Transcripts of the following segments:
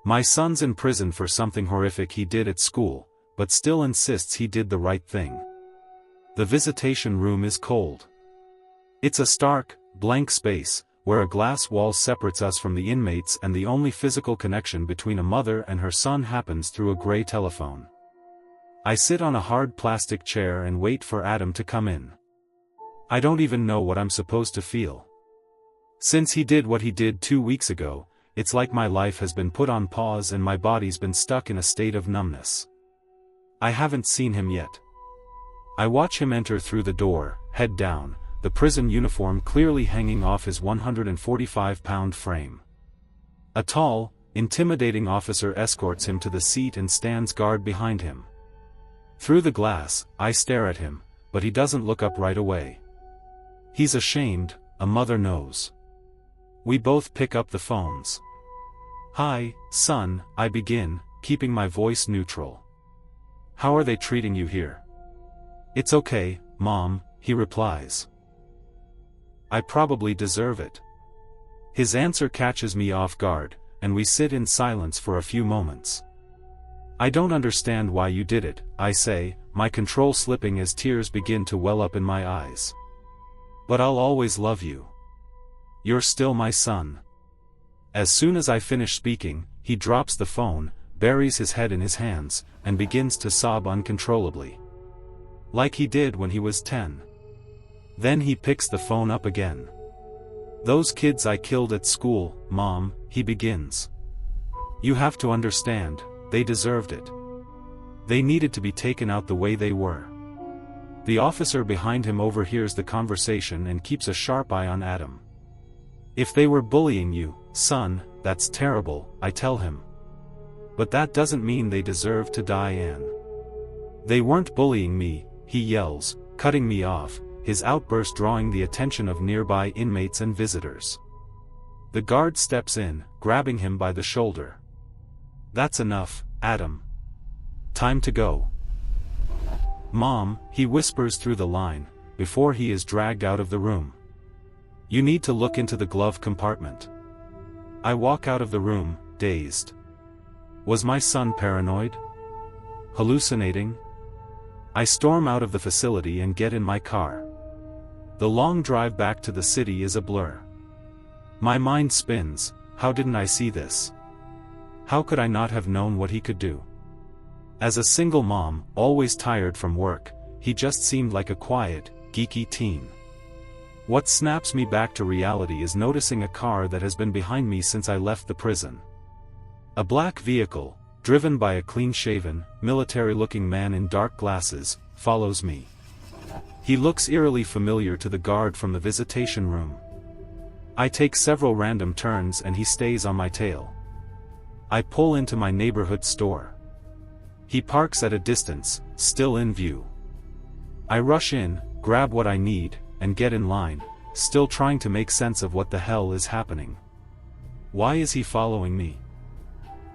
My son's in prison for something horrific he did at school, but still insists he did the right thing. The visitation room is cold. It's a stark, blank space, where a glass wall separates us from the inmates, and the only physical connection between a mother and her son happens through a gray telephone. I sit on a hard plastic chair and wait for Adam to come in. I don't even know what I'm supposed to feel. Since he did what he did 2 weeks ago, it's like my life has been put on pause and my body's been stuck in a state of numbness. I haven't seen him yet. I watch him enter through the door, head down, the prison uniform clearly hanging off his 145-pound frame. A tall, intimidating officer escorts him to the seat and stands guard behind him. Through the glass, I stare at him, but he doesn't look up right away. He's ashamed, a mother knows. We both pick up the phones. "Hi, son," I begin, keeping my voice neutral. "How are they treating you here?" "It's okay, Mom," he replies. "I probably deserve it." His answer catches me off guard, and we sit in silence for a few moments. "I don't understand why you did it," I say, my control slipping as tears begin to well up in my eyes. "But I'll always love you. You're still my son." As soon as I finish speaking, he drops the phone, buries his head in his hands, and begins to sob uncontrollably. Like he did when he was 10. Then he picks the phone up again. "Those kids I killed at school, Mom," he begins. "You have to understand, they deserved it. They needed to be taken out the way they were." The officer behind him overhears the conversation and keeps a sharp eye on Adam. "If they were bullying you, son, that's terrible," I tell him. "But that doesn't mean they deserve to die, Ann." "They weren't bullying me," he yells, cutting me off, his outburst drawing the attention of nearby inmates and visitors. The guard steps in, grabbing him by the shoulder. "That's enough, Adam. Time to go." "Mom," he whispers through the line, before he is dragged out of the room. "You need to look into the glove compartment." I walk out of the room, dazed. Was my son paranoid? Hallucinating? I storm out of the facility and get in my car. The long drive back to the city is a blur. My mind spins. How didn't I see this? How could I not have known what he could do? As a single mom, always tired from work, he just seemed like a quiet, geeky teen. What snaps me back to reality is noticing a car that has been behind me since I left the prison. A black vehicle, driven by a clean-shaven, military-looking man in dark glasses, follows me. He looks eerily familiar to the guard from the visitation room. I take several random turns and he stays on my tail. I pull into my neighborhood store. He parks at a distance, still in view. I rush in, grab what I need, and get in line, still trying to make sense of what the hell is happening. Why is he following me?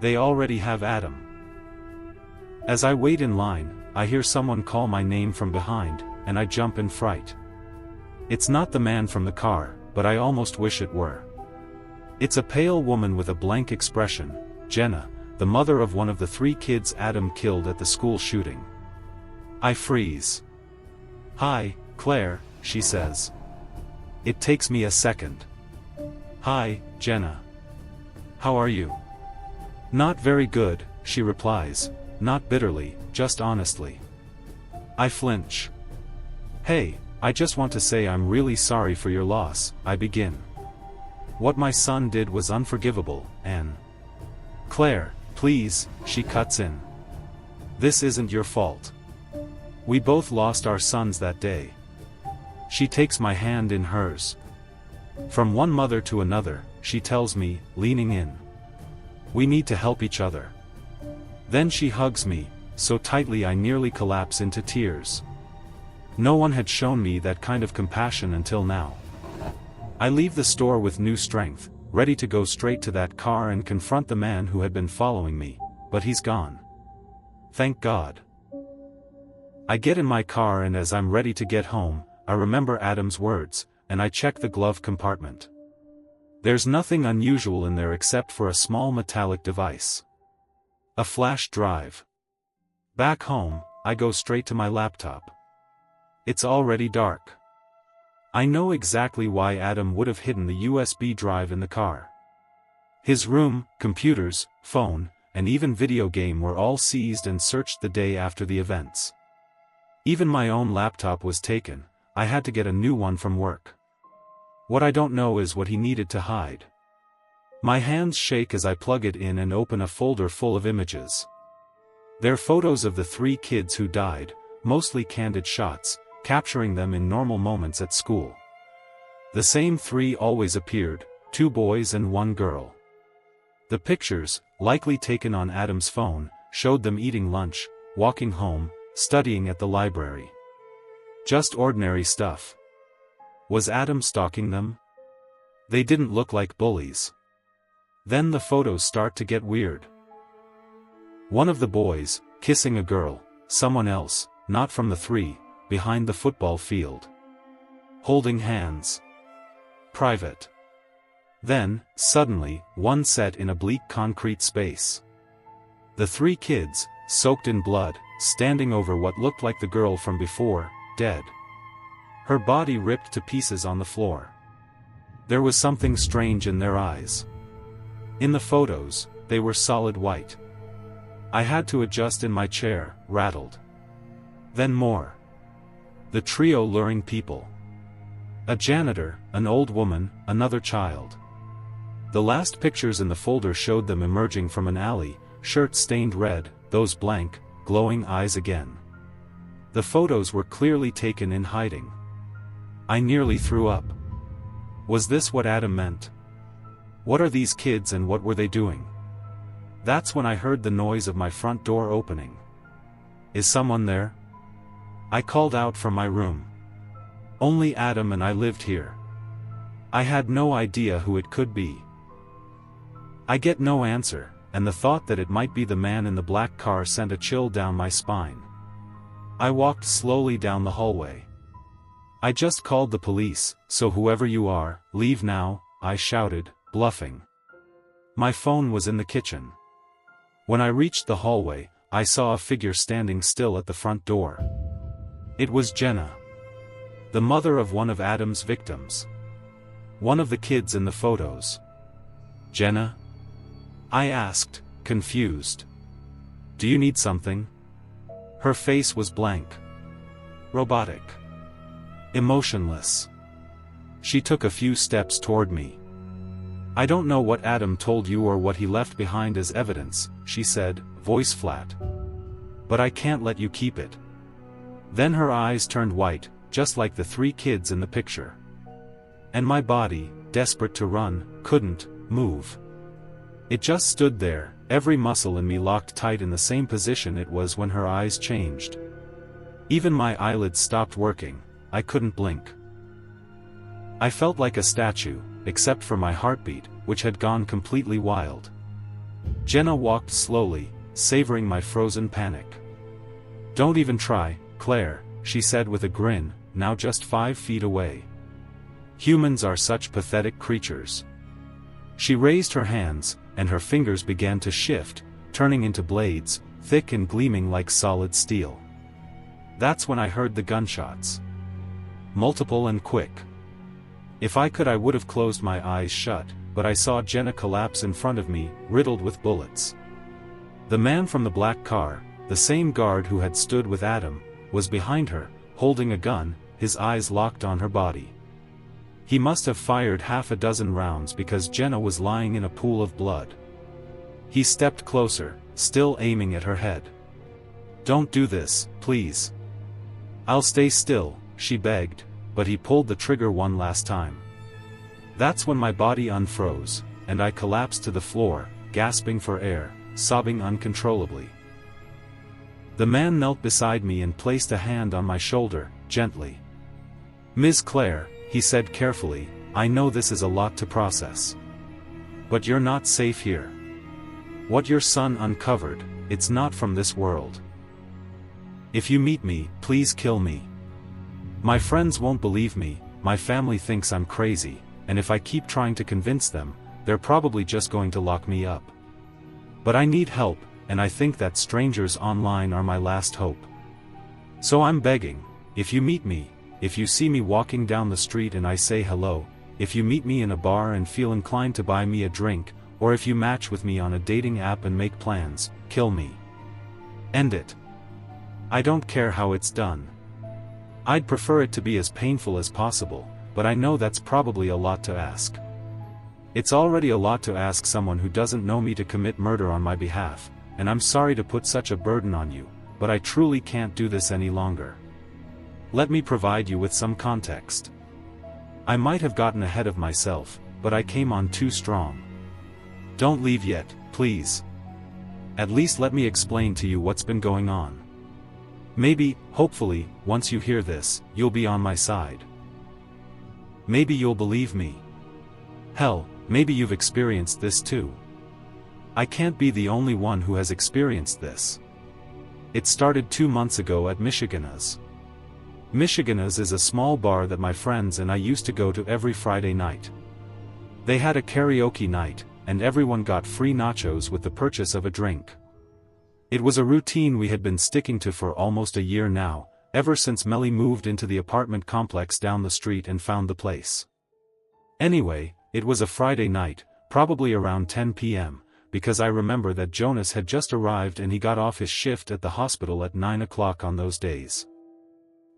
They already have Adam. As I wait in line, I hear someone call my name from behind, and I jump in fright. It's not the man from the car, but I almost wish it were. It's a pale woman with a blank expression, Jenna, the mother of one of the 3 kids Adam killed at the school shooting. I freeze. "Hi, Claire," she says. It takes me a second. "Hi, Jenna. How are you?" "Not very good," she replies, not bitterly, just honestly. I flinch. "Hey, I just want to say I'm really sorry for your loss," I begin. "What my son did was unforgivable, Ann." "Claire, please," she cuts in. "This isn't your fault. We both lost our sons that day." She takes my hand in hers. "From one mother to another," she tells me, leaning in. "We need to help each other." Then she hugs me, so tightly I nearly collapse into tears. No one had shown me that kind of compassion until now. I leave the store with new strength, ready to go straight to that car and confront the man who had been following me, but he's gone. Thank God. I get in my car, and as I'm ready to get home, I remember Adam's words, and I check the glove compartment. There's nothing unusual in there except for a small metallic device. A flash drive. Back home, I go straight to my laptop. It's already dark. I know exactly why Adam would have hidden the USB drive in the car. His room, computers, phone, and even video game were all seized and searched the day after the events. Even my own laptop was taken. I had to get a new one from work. What I don't know is what he needed to hide. My hands shake as I plug it in and open a folder full of images. They're photos of the 3 kids who died, mostly candid shots, capturing them in normal moments at school. The same 3 always appeared, 2 boys and 1 girl. The pictures, likely taken on Adam's phone, showed them eating lunch, walking home, studying at the library. Just ordinary stuff. Was Adam stalking them? They didn't look like bullies. Then the photos start to get weird. One of the boys, kissing a girl, someone else, not from the 3, behind the football field. Holding hands. Private. Then, suddenly, one set in a bleak concrete space. The 3 kids, soaked in blood, standing over what looked like the girl from before, dead. Her body ripped to pieces on the floor. There was something strange in their eyes. In the photos, they were solid white. I had to adjust in my chair, rattled. Then more. The trio luring people. A janitor, an old woman, another child. The last pictures in the folder showed them emerging from an alley, shirt stained red, those blank, glowing eyes again. The photos were clearly taken in hiding. I nearly threw up. Was this what Adam meant? What are these kids and what were they doing? That's when I heard the noise of my front door opening. Is someone there? I called out from my room. Only Adam and I lived here. I had no idea who it could be. I get no answer, and the thought that it might be the man in the black car sent a chill down my spine. I walked slowly down the hallway. I just called the police, so whoever you are, leave now, I shouted, bluffing. My phone was in the kitchen. When I reached the hallway, I saw a figure standing still at the front door. It was Jenna. The mother of one of Adam's victims. One of the kids in the photos. Jenna? I asked, confused. Do you need something? Her face was blank. Robotic. Emotionless. She took a few steps toward me. I don't know what Adam told you or what he left behind as evidence, she said, voice flat. But I can't let you keep it. Then her eyes turned white, just like the 3 kids in the picture. And my body, desperate to run, couldn't move. It just stood there, every muscle in me locked tight in the same position it was when her eyes changed. Even my eyelids stopped working, I couldn't blink. I felt like a statue, except for my heartbeat, which had gone completely wild. Jenna walked slowly, savoring my frozen panic. Don't even try, Claire, she said with a grin, now just 5 feet away. Humans are such pathetic creatures. She raised her hands, and her fingers began to shift, turning into blades, thick and gleaming like solid steel. That's when I heard the gunshots. Multiple and quick. If I could I would have closed my eyes shut, but I saw Jenna collapse in front of me, riddled with bullets. The man from the black car, the same guard who had stood with Adam, was behind her, holding a gun, his eyes locked on her body. He must have fired half a dozen rounds because Jenna was lying in a pool of blood. He stepped closer, still aiming at her head. Don't do this, please. I'll stay still, she begged, but he pulled the trigger one last time. That's when my body unfroze, and I collapsed to the floor, gasping for air, sobbing uncontrollably. The man knelt beside me and placed a hand on my shoulder, gently. Ms. Claire, he said carefully, I know this is a lot to process. But you're not safe here. What your son uncovered, it's not from this world. If you meet me, please kill me. My friends won't believe me, my family thinks I'm crazy, and if I keep trying to convince them, they're probably just going to lock me up. But I need help, and I think that strangers online are my last hope. So I'm begging, if you meet me, if you see me walking down the street and I say hello, if you meet me in a bar and feel inclined to buy me a drink, or if you match with me on a dating app and make plans, kill me. End it. I don't care how it's done. I'd prefer it to be as painful as possible, but I know that's probably a lot to ask. It's already a lot to ask someone who doesn't know me to commit murder on my behalf, and I'm sorry to put such a burden on you, but I truly can't do this any longer. Let me provide you with some context. I might have gotten ahead of myself, but I came on too strong. Don't leave yet, please. At least let me explain to you what's been going on. Maybe, hopefully, once you hear this, you'll be on my side. Maybe you'll believe me. Hell, maybe you've experienced this too. I can't be the only one who has experienced this. It started 2 months ago at Michigan's. Michigan's is a small bar that my friends and I used to go to every Friday night. They had a karaoke night, and everyone got free nachos with the purchase of a drink. It was a routine we had been sticking to for almost a year now, ever since Melly moved into the apartment complex down the street and found the place. Anyway, it was a Friday night, probably around 10 p.m., because I remember that Jonas had just arrived and he got off his shift at the hospital at 9 o'clock on those days.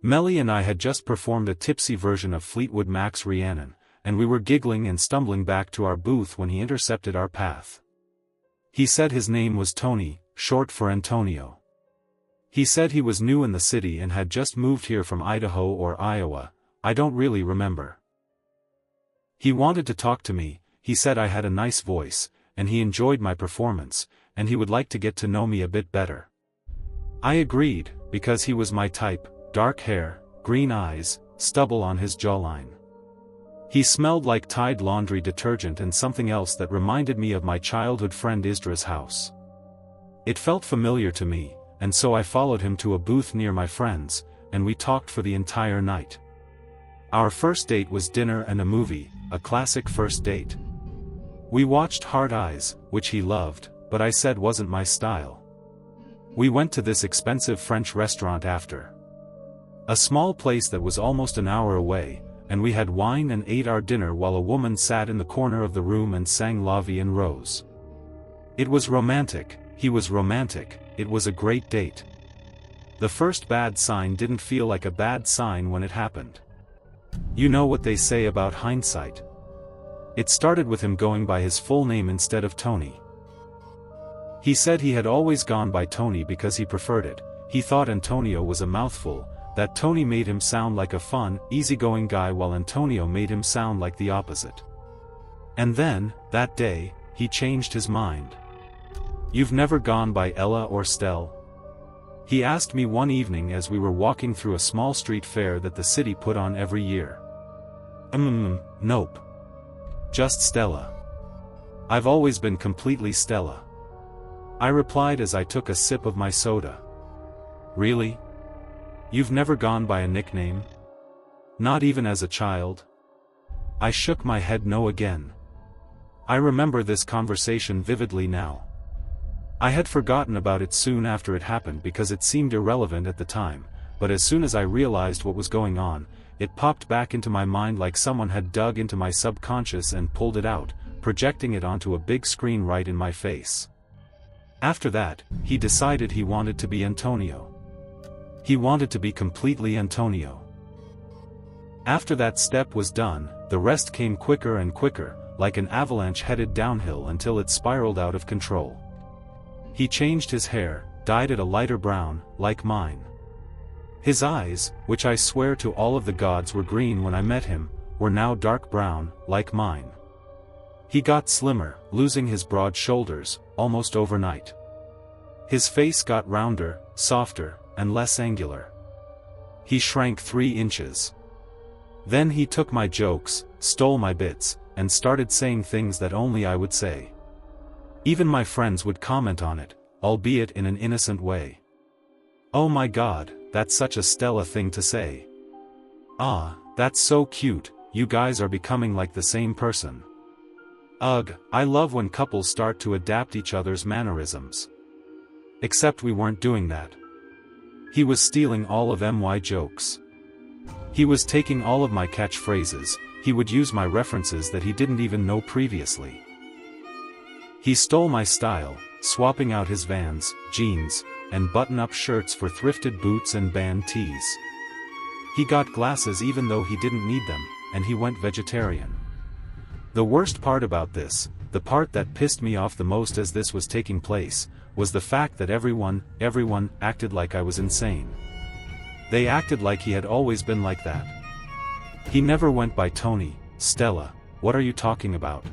Melly and I had just performed a tipsy version of Fleetwood Mac's Rhiannon, and we were giggling and stumbling back to our booth when he intercepted our path. He said his name was Tony, short for Antonio. He said he was new in the city and had just moved here from Idaho or Iowa, I don't really remember. He wanted to talk to me, he said I had a nice voice, and he enjoyed my performance, and he would like to get to know me a bit better. I agreed, because he was my type, dark hair, green eyes, stubble on his jawline. He smelled like Tide laundry detergent and something else that reminded me of my childhood friend Isdra's house. It felt familiar to me, and so I followed him to a booth near my friend's, and we talked for the entire night. Our first date was dinner and a movie, a classic first date. We watched Hard Eyes, which he loved, but I said wasn't my style. We went to this expensive French restaurant after. A small place that was almost an hour away, and we had wine and ate our dinner while a woman sat in the corner of the room and sang La Vie en Rose. It was romantic, he was romantic, it was a great date. The first bad sign didn't feel like a bad sign when it happened. You know what they say about hindsight. It started with him going by his full name instead of Tony. He said he had always gone by Tony because he preferred it, he thought Antonio was a mouthful, that Tony made him sound like a fun, easygoing guy while Antonio made him sound like the opposite. And then, that day, he changed his mind. You've never gone by Ella or Stell? He asked me one evening as we were walking through a small street fair that the city put on every year. Nope. Just Stella. I've always been completely Stella. I replied as I took a sip of my soda. Really? You've never gone by a nickname? Not even as a child? I shook my head no again. I remember this conversation vividly now. I had forgotten about it soon after it happened because it seemed irrelevant at the time, but as soon as I realized what was going on, it popped back into my mind like someone had dug into my subconscious and pulled it out, projecting it onto a big screen right in my face. After that, he decided he wanted to be Antonio. He wanted to be completely Antonio. After that step was done, the rest came quicker and quicker, like an avalanche headed downhill until it spiraled out of control. He changed his hair, dyed it a lighter brown, like mine. His eyes, which I swear to all of the gods were green when I met him, were now dark brown, like mine. He got slimmer, losing his broad shoulders, almost overnight. His face got rounder, softer, and less angular. He shrank 3 inches. Then he took my jokes, stole my bits, and started saying things that only I would say. Even my friends would comment on it, albeit in an innocent way. Oh my God, that's such a Stella thing to say. Ah, that's so cute, you guys are becoming like the same person. Ugh, I love when couples start to adapt each other's mannerisms. Except we weren't doing that. He was stealing all of my jokes. He was taking all of my catchphrases, he would use my references that he didn't even know previously. He stole my style, swapping out his Vans, jeans, and button-up shirts for thrifted boots and band tees. He got glasses even though he didn't need them, and he went vegetarian. The worst part about this, the part that pissed me off the most as this was taking place, was the fact that everyone acted like I was insane. They acted like he had always been like that. He never went by Tony. Stella, what are you talking about?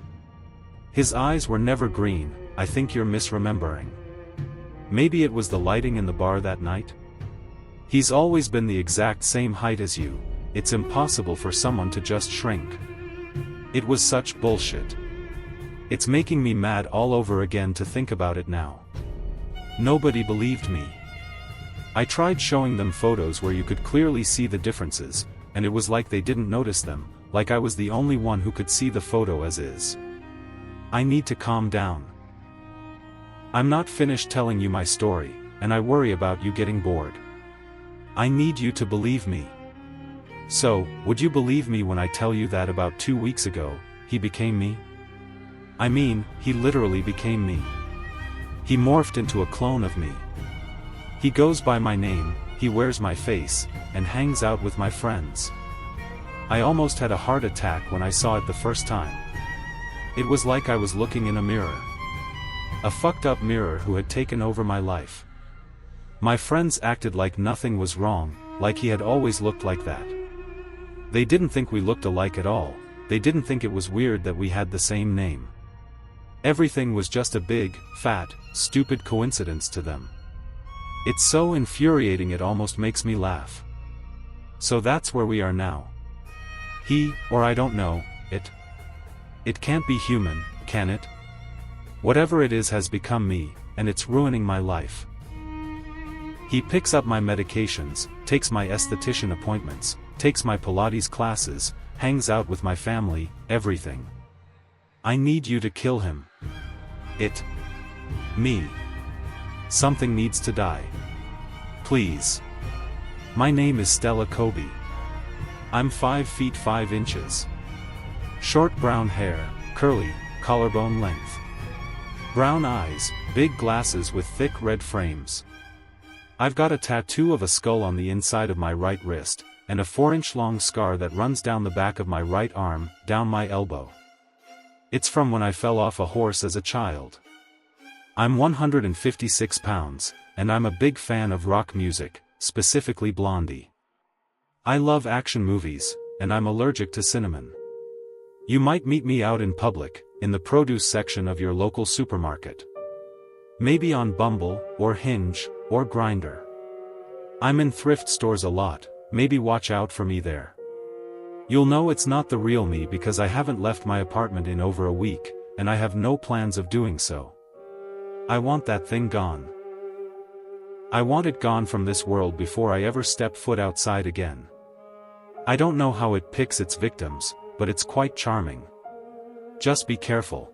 His eyes were never green. I think you're misremembering. Maybe it was the lighting in the bar that night? He's always been the exact same height as you. It's impossible for someone to just shrink. It was such bullshit. It's making me mad all over again to think about it now. Nobody believed me. I tried showing them photos where you could clearly see the differences, and it was like they didn't notice them, like I was the only one who could see the photo as is. I need to calm down. I'm not finished telling you my story, and I worry about you getting bored. I need you to believe me. So, would you believe me when I tell you that about 2 weeks ago, he became me? I mean, he literally became me. He morphed into a clone of me. He goes by my name, he wears my face, and hangs out with my friends. I almost had a heart attack when I saw it the first time. It was like I was looking in a mirror. A fucked up mirror who had taken over my life. My friends acted like nothing was wrong, like he had always looked like that. They didn't think we looked alike at all, they didn't think it was weird that we had the same name. Everything was just a big, fat, stupid coincidence to them. It's so infuriating it almost makes me laugh. So that's where we are now. He, or I don't know, it can't be human, can it? Whatever it is has become me, and it's ruining my life. He picks up my medications, takes my esthetician appointments, takes my Pilates classes, hangs out with my family, everything. I need you to kill him. Me. Something needs to die. Please. My name is Stella Kobe. I'm 5 feet 5 inches. Short brown hair, curly, collarbone length. Brown eyes, big glasses with thick red frames. I've got a tattoo of a skull on the inside of my right wrist, and a 4-inch long scar that runs down the back of my right arm, down my elbow. It's from when I fell off a horse as a child. I'm 156 pounds, and I'm a big fan of rock music, specifically Blondie. I love action movies, and I'm allergic to cinnamon. You might meet me out in public, in the produce section of your local supermarket. Maybe on Bumble, or Hinge, or Grindr. I'm in thrift stores a lot, maybe watch out for me there. You'll know it's not the real me because I haven't left my apartment in over a week, and I have no plans of doing so. I want that thing gone. I want it gone from this world before I ever step foot outside again. I don't know how it picks its victims, but it's quite charming. Just be careful.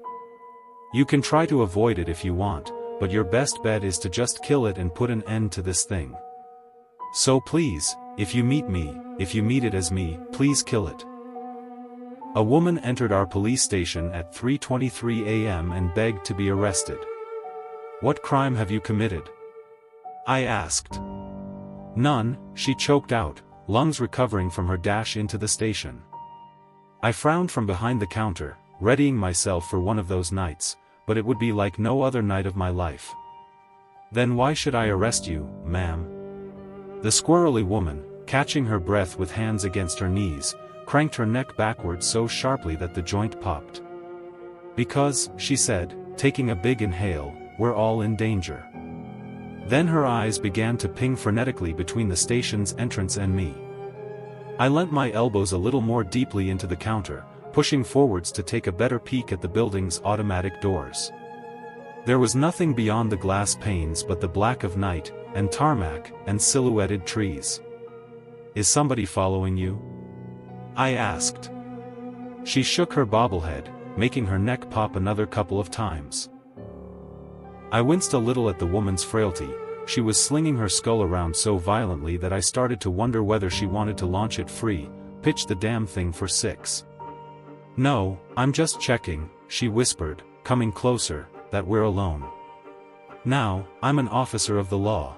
You can try to avoid it if you want, but your best bet is to just kill it and put an end to this thing. So please, if you meet it as me, please kill it. A woman entered our police station at 3:23 a.m. and begged to be arrested. What crime have you committed? I asked. None, she choked out, lungs recovering from her dash into the station. I frowned from behind the counter, readying myself for one of those nights, but it would be like no other night of my life. Then why should I arrest you, ma'am? The squirrely woman, catching her breath with hands against her knees, cranked her neck backwards so sharply that the joint popped. Because, she said, taking a big inhale, we're all in danger. Then her eyes began to ping frenetically between the station's entrance and me. I leant my elbows a little more deeply into the counter, pushing forwards to take a better peek at the building's automatic doors. There was nothing beyond the glass panes but the black of night, and tarmac, and silhouetted trees. Is somebody following you? I asked. She shook her bobblehead, making her neck pop another couple of times. I winced a little at the woman's frailty. She was slinging her skull around so violently that I started to wonder whether she wanted to launch it free, pitch the damn thing for 6. "No, I'm just checking," she whispered, coming closer, "that we're alone. Now, I'm an officer of the law.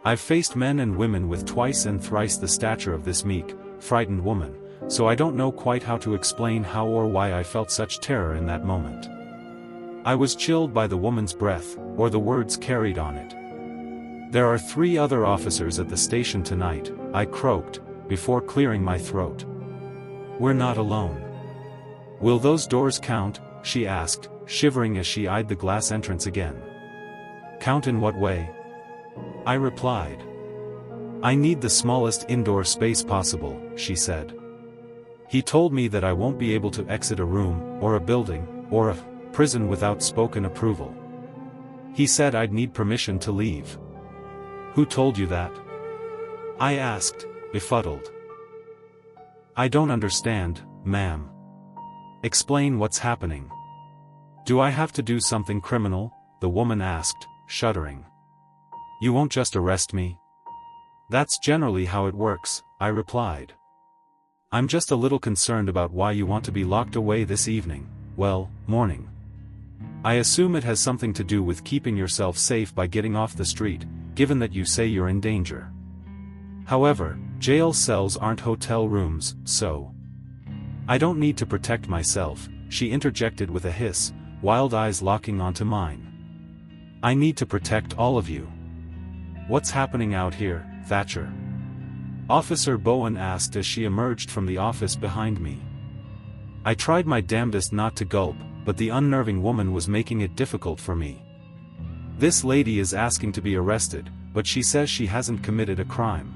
I've faced men and women with twice and thrice the stature of this meek, frightened woman, so I don't know quite how to explain how or why I felt such terror in that moment. I was chilled by the woman's breath, or the words carried on it. "There are 3 other officers at the station tonight," I croaked, before clearing my throat. "We're not alone." "Will those doors count?" she asked, shivering as she eyed the glass entrance again. "Count in what way?" I replied. "I need the smallest indoor space possible," she said. "He told me that I won't be able to exit a room, or a building, or a prison without spoken approval. He said I'd need permission to leave." "Who told you that?" I asked, befuddled. "I don't understand, ma'am. Explain what's happening." "Do I have to do something criminal?" the woman asked, shuddering. "You won't just arrest me?" "That's generally how it works," I replied. "I'm just a little concerned about why you want to be locked away this evening, well, morning. I assume it has something to do with keeping yourself safe by getting off the street, given that you say you're in danger. However, jail cells aren't hotel rooms, so—" "I don't need to protect myself," she interjected with a hiss, wild eyes locking onto mine. "I need to protect all of you." "What's happening out here, Thatcher?" Officer Bowen asked as she emerged from the office behind me. I tried my damnedest not to gulp, but the unnerving woman was making it difficult for me. "This lady is asking to be arrested, but she says she hasn't committed a crime."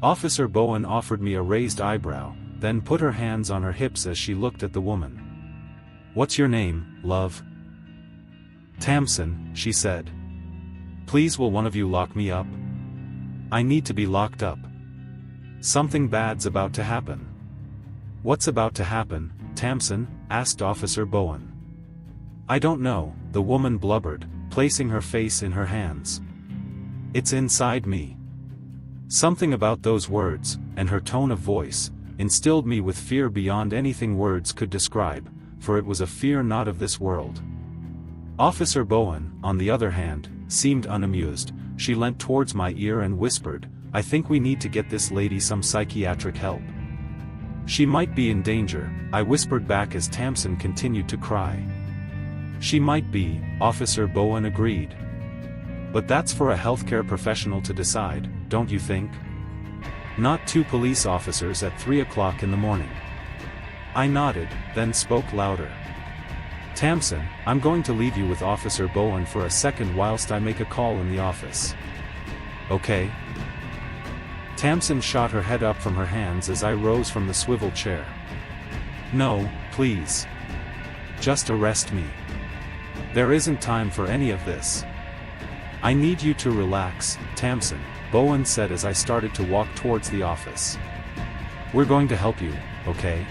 Officer Bowen offered me a raised eyebrow, then put her hands on her hips as she looked at the woman. "What's your name, love?" "Tamsin," she said. "Please, will one of you lock me up? I need to be locked up. Something bad's about to happen." "What's about to happen, Tamsin?" asked Officer Bowen. "I don't know," the woman blubbered, placing her face in her hands. "It's inside me." Something about those words, and her tone of voice, instilled me with fear beyond anything words could describe, for it was a fear not of this world. Officer Bowen, on the other hand, seemed unamused. She leant towards my ear and whispered, "I think we need to get this lady some psychiatric help." "She might be in danger," I whispered back as Tamsin continued to cry. "She might be," Officer Bowen agreed. "But that's for a healthcare professional to decide, don't you think? Not 2 police officers at 3 o'clock in the morning." I nodded, then spoke louder. "Tamsin, I'm going to leave you with Officer Bowen for a second whilst I make a call in the office. Okay?" Tamsin shot her head up from her hands as I rose from the swivel chair. "No, please. Just arrest me. There isn't time for any of this." "I need you to relax, Tamsin," Bowen said as I started to walk towards the office. "We're going to help you, okay?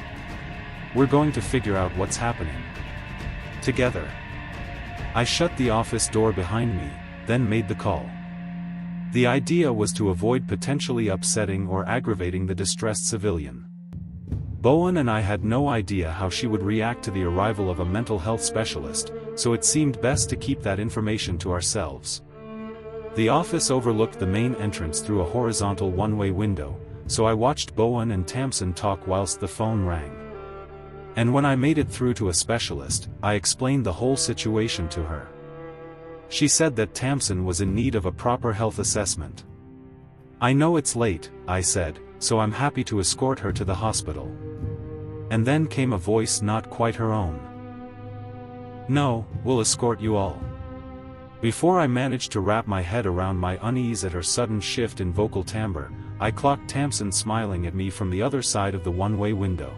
We're going to figure out what's happening. Together." I shut the office door behind me, then made the call. The idea was to avoid potentially upsetting or aggravating the distressed civilian. Bowen and I had no idea how she would react to the arrival of a mental health specialist, so it seemed best to keep that information to ourselves. The office overlooked the main entrance through a horizontal one-way window, so I watched Bowen and Tamsin talk whilst the phone rang. And when I made it through to a specialist, I explained the whole situation to her. She said that Tamsin was in need of a proper health assessment. "I know it's late," I said, "so I'm happy to escort her to the hospital." And then came a voice not quite her own. "No, we'll escort you all." Before I managed to wrap my head around my unease at her sudden shift in vocal timbre, I clocked Tamsin smiling at me from the other side of the one-way window.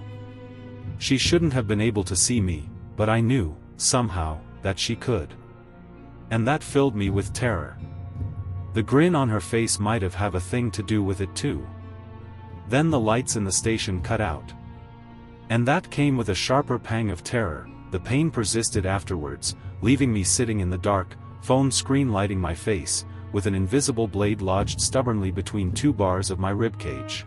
She shouldn't have been able to see me, but I knew, somehow, that she could. And that filled me with terror. The grin on her face might have a thing to do with it too. Then the lights in the station cut out. And that came with a sharper pang of terror. The pain persisted afterwards, leaving me sitting in the dark, phone screen lighting my face, with an invisible blade lodged stubbornly between two bars of my ribcage.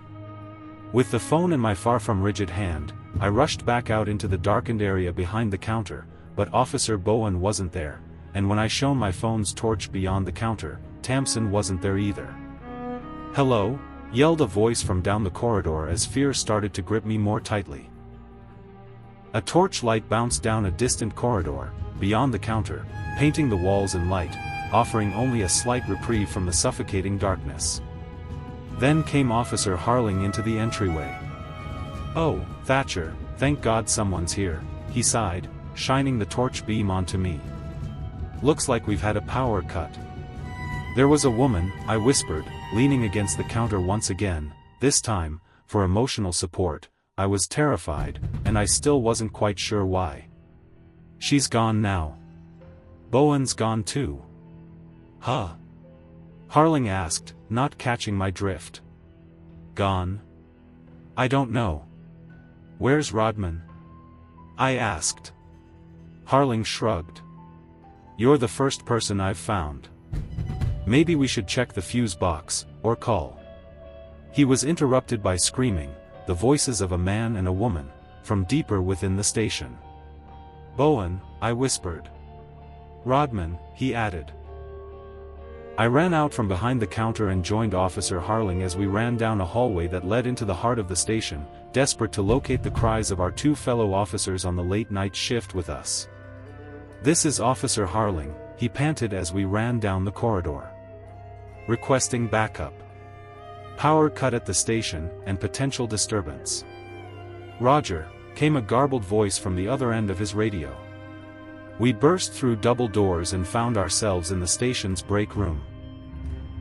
With the phone in my far from rigid hand, I rushed back out into the darkened area behind the counter, but Officer Bowen wasn't there, and when I shone my phone's torch beyond the counter, Tamsin wasn't there either. "Hello?" yelled a voice from down the corridor as fear started to grip me more tightly. A torchlight bounced down a distant corridor, beyond the counter, painting the walls in light, offering only a slight reprieve from the suffocating darkness. Then came Officer Harling into the entryway. "Oh, Thatcher, thank God someone's here," he sighed, shining the torch beam onto me. "Looks like we've had a power cut." "There was a woman," I whispered, leaning against the counter once again. This time, for emotional support, I was terrified, and I still wasn't quite sure why. "She's gone now." "Bowen's gone too." "Huh?" Harling asked, not catching my drift. "Gone? I don't know." "Where's Rodman?" I asked. Harling shrugged. "You're the first person I've found. Maybe we should check the fuse box, or call." He was interrupted by screaming, the voices of a man and a woman, from deeper within the station. "Bowen," I whispered. "Rodman," he added. I ran out from behind the counter and joined Officer Harling as we ran down a hallway that led into the heart of the station, desperate to locate the cries of our two fellow officers on the late-night shift with us. "This is Officer Harling," he panted as we ran down the corridor. "Requesting backup. Power cut at the station, and potential disturbance." "Roger," came a garbled voice from the other end of his radio. We burst through double doors and found ourselves in the station's break room.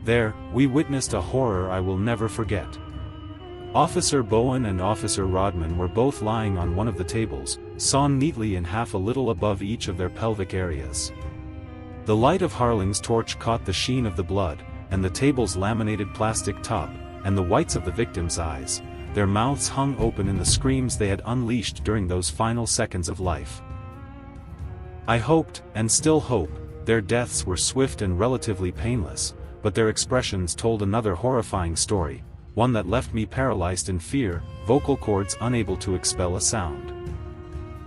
There, we witnessed a horror I will never forget. Officer Bowen and Officer Rodman were both lying on one of the tables, sawn neatly in half a little above each of their pelvic areas. The light of Harling's torch caught the sheen of the blood, and the table's laminated plastic top, and the whites of the victims' eyes. Their mouths hung open in the screams they had unleashed during those final seconds of life. I hoped, and still hope, their deaths were swift and relatively painless, but their expressions told another horrifying story, one that left me paralyzed in fear, vocal cords unable to expel a sound.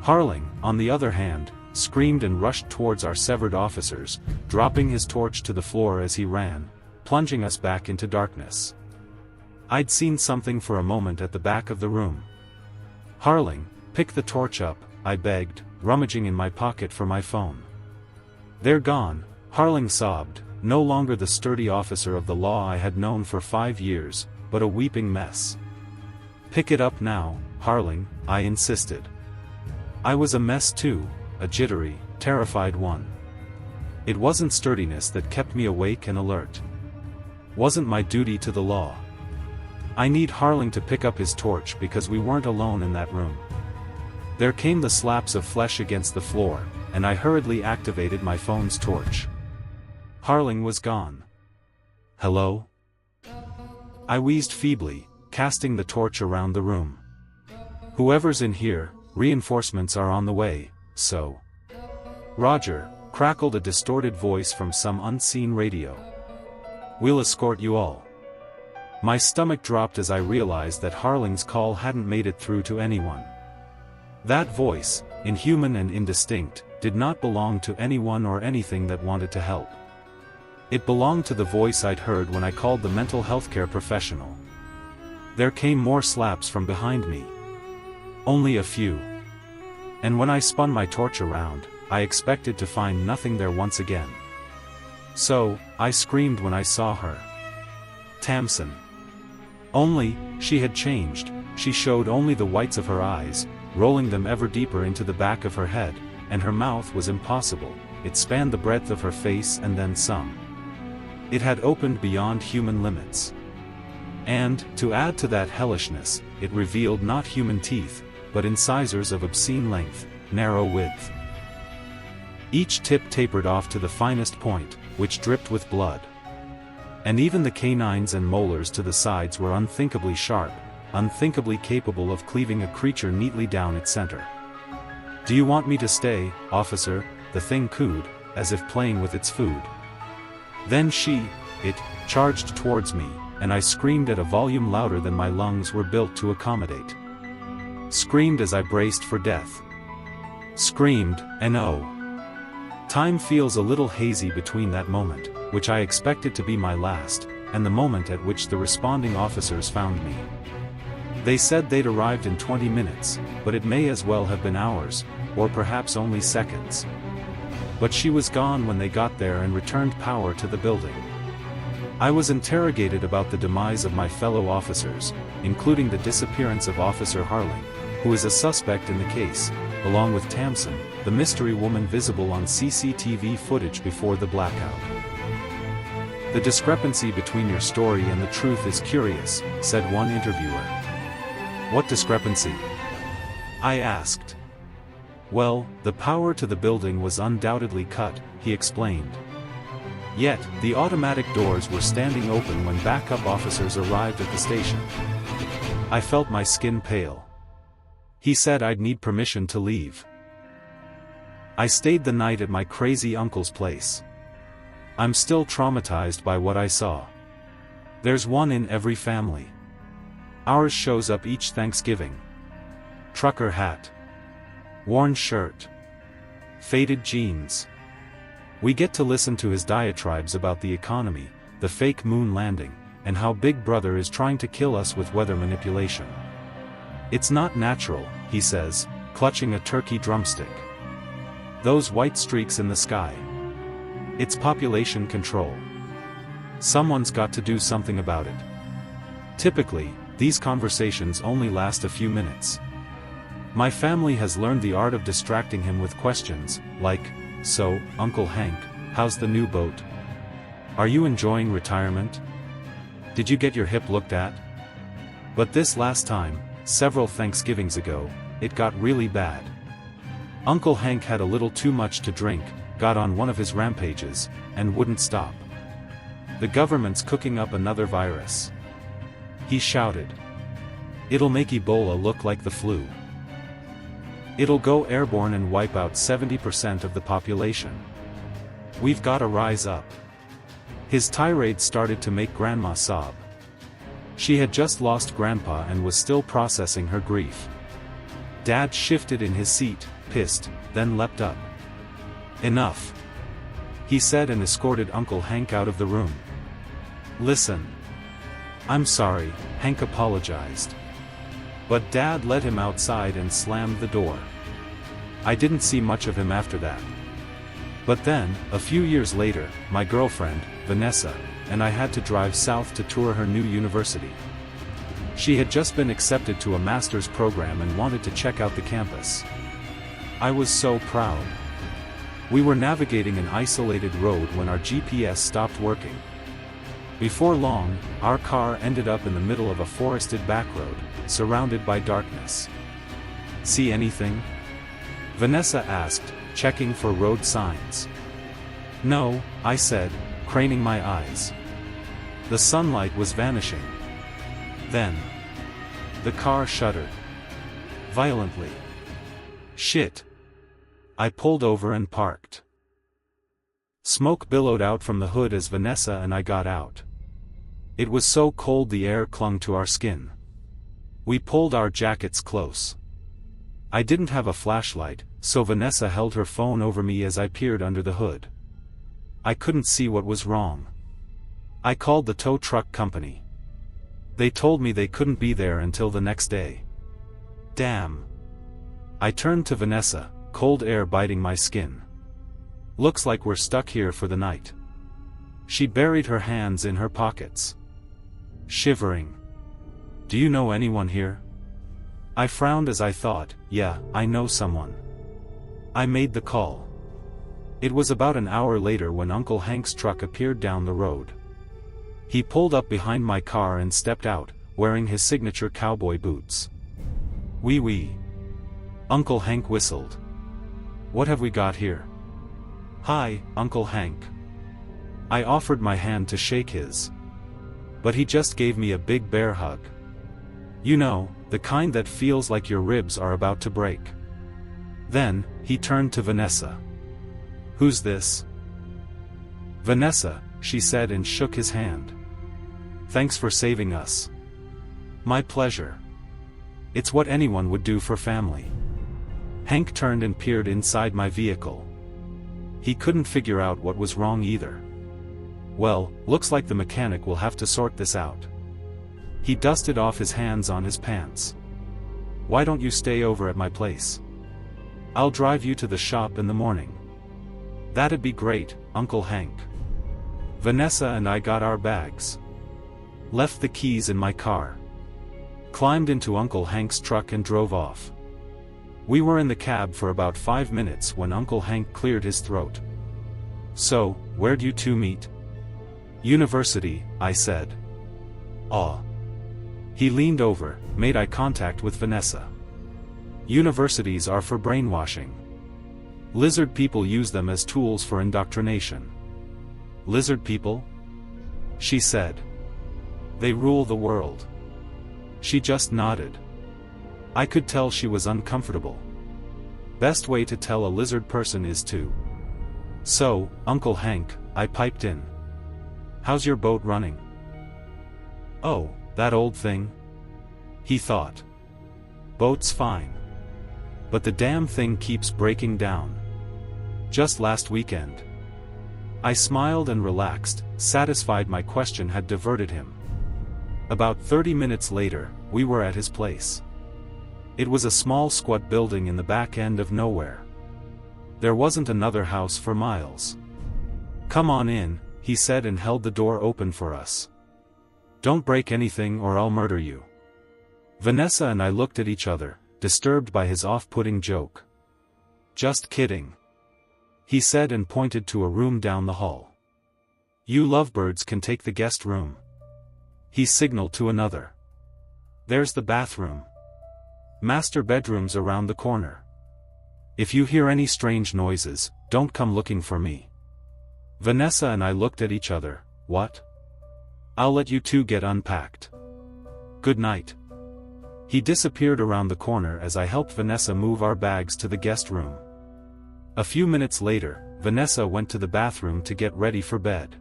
Harling, on the other hand, screamed and rushed towards our severed officers, dropping his torch to the floor as he ran, plunging us back into darkness. I'd seen something for a moment at the back of the room. "Harling, pick the torch up," I begged, rummaging in my pocket for my phone. "They're gone," Harling sobbed, no longer the sturdy officer of the law I had known for 5 years, but a weeping mess. "Pick it up now, Harling," I insisted. I was a mess too, a jittery, terrified one. It wasn't sturdiness that kept me awake and alert. Wasn't my duty to the law. I need Harling to pick up his torch because we weren't alone in that room. There came the slaps of flesh against the floor, and I hurriedly activated my phone's torch. Harling was gone. "Hello?" I wheezed feebly, casting the torch around the room. "Whoever's in here, reinforcements are on the way, so." "Roger," crackled a distorted voice from some unseen radio. "We'll escort you all." My stomach dropped as I realized that Harling's call hadn't made it through to anyone. That voice, inhuman and indistinct, did not belong to anyone or anything that wanted to help. It belonged to the voice I'd heard when I called the mental health care professional. There came more slaps from behind me. Only a few. And when I spun my torch around, I expected to find nothing there once again. So, I screamed when I saw her. Tamsin. Only, she had changed. She showed only the whites of her eyes, rolling them ever deeper into the back of her head, and her mouth was impossible. It spanned the breadth of her face and then some. It had opened beyond human limits. And, to add to that hellishness, it revealed not human teeth, but incisors of obscene length, narrow width. Each tip tapered off to the finest point, which dripped with blood. And even the canines and molars to the sides were unthinkably sharp, unthinkably capable of cleaving a creature neatly down its center. "Do you want me to stay, officer?" the thing cooed, as if playing with its food. Then it, charged towards me, and I screamed at a volume louder than my lungs were built to accommodate. Screamed as I braced for death. Screamed, and oh. Time feels a little hazy between that moment, which I expected to be my last, and the moment at which the responding officers found me. They said they'd arrived in 20 minutes, but it may as well have been hours, or perhaps only seconds. But she was gone when they got there and returned power to the building. I was interrogated about the demise of my fellow officers, including the disappearance of Officer Harling, who is a suspect in the case, along with Tamsin, the mystery woman visible on CCTV footage before the blackout. "The discrepancy between your story and the truth is curious," said one interviewer. "What discrepancy?" I asked. "Well, the power to the building was undoubtedly cut," he explained. Yet, the automatic doors were standing open when backup officers arrived at the station. I felt my skin pale. He said I'd need permission to leave. I stayed the night at my crazy uncle's place. I'm still traumatized by what I saw. There's one in every family. Ours shows up each Thanksgiving. Trucker hat. Worn shirt. Faded jeans. We get to listen to his diatribes about the economy, the fake moon landing, and how Big Brother is trying to kill us with weather manipulation. "It's not natural," he says, clutching a turkey drumstick. "Those white streaks in the sky. It's population control. Someone's got to do something about it." Typically, these conversations only last a few minutes. My family has learned the art of distracting him with questions, like, "So, Uncle Hank, how's the new boat? Are you enjoying retirement? Did you get your hip looked at?" But this last time, several Thanksgivings ago, it got really bad. Uncle Hank had a little too much to drink, got on one of his rampages, and wouldn't stop. "The government's cooking up another virus," he shouted. "It'll make Ebola look like the flu. It'll go airborne and wipe out 70% of the population. We've gotta rise up." His tirade started to make Grandma sob. She had just lost Grandpa and was still processing her grief. Dad shifted in his seat, pissed, then leapt up. "Enough," he said and escorted Uncle Hank out of the room. "Listen. I'm sorry," Hank apologized. But Dad led him outside and slammed the door. I didn't see much of him after that. But then, a few years later, my girlfriend, Vanessa, and I had to drive south to tour her new university. She had just been accepted to a master's program and wanted to check out the campus. I was so proud. We were navigating an isolated road when our GPS stopped working. Before long, our car ended up in the middle of a forested back road, surrounded by darkness. "See anything?" Vanessa asked, checking for road signs. "No," I said, craning my eyes. The sunlight was vanishing. Then, the car shuddered. Violently. "Shit." I pulled over and parked. Smoke billowed out from the hood as Vanessa and I got out. It was so cold the air clung to our skin. We pulled our jackets close. I didn't have a flashlight, so Vanessa held her phone over me as I peered under the hood. I couldn't see what was wrong. I called the tow truck company. They told me they couldn't be there until the next day. Damn. I turned to Vanessa, cold air biting my skin. "Looks like we're stuck here for the night." She buried her hands in her pockets. Shivering. "Do you know anyone here?" I frowned as I thought, yeah, I know someone. I made the call. It was about an hour later when Uncle Hank's truck appeared down the road. He pulled up behind my car and stepped out, wearing his signature cowboy boots. "Wee wee." Uncle Hank whistled. "What have we got here?" "Hi, Uncle Hank." I offered my hand to shake his. But he just gave me a big bear hug. You know, the kind that feels like your ribs are about to break. Then, he turned to Vanessa. "Who's this?" "Vanessa," she said and shook his hand. "Thanks for saving us." "My pleasure. It's what anyone would do for family." Hank turned and peered inside my vehicle. He couldn't figure out what was wrong either. "Well, looks like the mechanic will have to sort this out." He dusted off his hands on his pants. "Why don't you stay over at my place? I'll drive you to the shop in the morning." "That'd be great, Uncle Hank." Vanessa and I got our bags. Left the keys in my car. Climbed into Uncle Hank's truck and drove off. We were in the cab for about 5 minutes when Uncle Hank cleared his throat. "So, where'd you two meet?" "University," I said. "Aw." He leaned over, made eye contact with Vanessa. "Universities are for brainwashing. Lizard people use them as tools for indoctrination." "Lizard people?" she said. "They rule the world." She just nodded. I could tell she was uncomfortable. Best way to tell a lizard person is to. "So, Uncle Hank," I piped in. "How's your boat running?" "Oh, that old thing?" he thought. "Boat's fine. But the damn thing keeps breaking down. Just last weekend." I smiled and relaxed, satisfied my question had diverted him. About 30 minutes later, we were at his place. It was a small squat building in the back end of nowhere. There wasn't another house for miles. "Come on in," he said and held the door open for us. "Don't break anything or I'll murder you." Vanessa and I looked at each other, disturbed by his off-putting joke. "Just kidding," he said and pointed to a room down the hall. "You lovebirds can take the guest room." He signaled to another. "There's the bathroom. Master bedroom's around the corner. If you hear any strange noises, don't come looking for me." Vanessa and I looked at each other. "What?" "I'll let you two get unpacked. Good night." He disappeared around the corner as I helped Vanessa move our bags to the guest room. A few minutes later, Vanessa went to the bathroom to get ready for bed.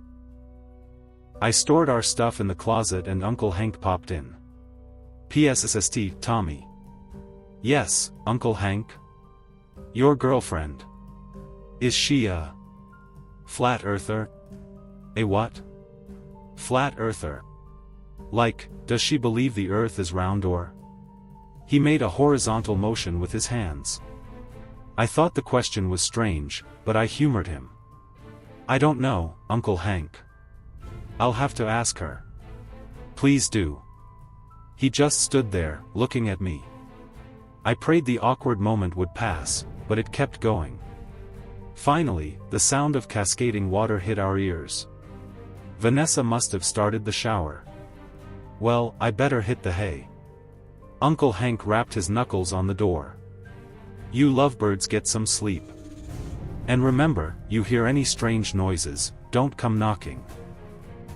I stored our stuff in the closet and Uncle Hank popped in. "PSST, Tommy." "Yes, Uncle Hank?" "Your girlfriend. Is she a flat earther?" "A what?" "Flat earther. Like, does she believe the earth is round or?" He made a horizontal motion with his hands. I thought the question was strange, but I humored him. "I don't know, Uncle Hank. I'll have to ask her." "Please do." He just stood there, looking at me. I prayed the awkward moment would pass, but it kept going. Finally, the sound of cascading water hit our ears. Vanessa must have started the shower. Well, I better hit the hay. Uncle Hank rapped his knuckles on the door. "You lovebirds get some sleep. And remember, you hear any strange noises, don't come knocking."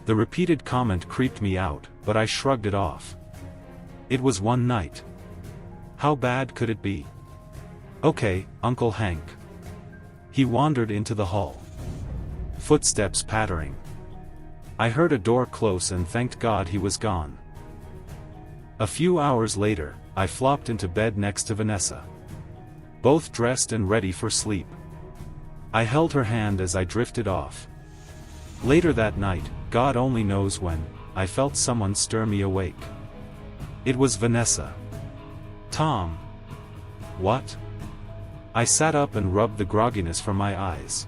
The repeated comment creeped me out, but I shrugged it off. It was one night. How bad could it be? "Okay, Uncle Hank." He wandered into the hall. Footsteps pattering. I heard a door close and thanked God he was gone. A few hours later, I flopped into bed next to Vanessa. Both dressed and ready for sleep. I held her hand as I drifted off. Later that night, God only knows when, I felt someone stir me awake. It was Vanessa. "Tom." "What?" I sat up and rubbed the grogginess from my eyes.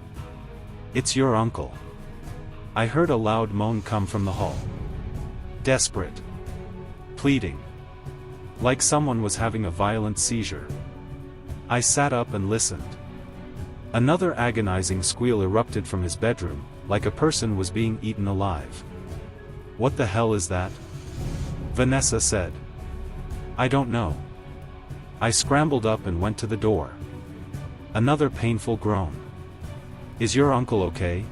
"It's your uncle." I heard a loud moan come from the hall. Desperate. Pleading. Like someone was having a violent seizure. I sat up and listened. Another agonizing squeal erupted from his bedroom, like a person was being eaten alive. "What the hell is that?" Vanessa said. "I don't know." I scrambled up and went to the door. Another painful groan. "Is your uncle okay?"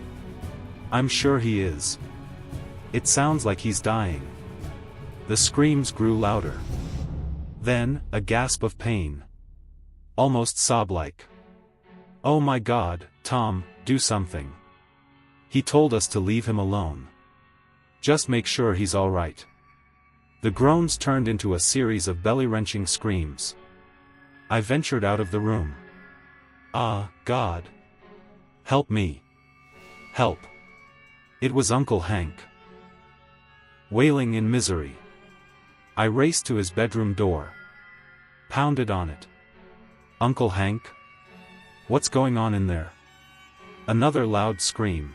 "I'm sure he is. It sounds like he's dying." The screams grew louder. Then, a gasp of pain. Almost sob-like. "Oh my God, Tom, do something. He told us to leave him alone. Just make sure he's all right." The groans turned into a series of belly-wrenching screams. I ventured out of the room. "Ah, God. Help me. Help." It was Uncle Hank, wailing in misery. I raced to his bedroom door. Pounded on it. "Uncle Hank? What's going on in there?" Another loud scream.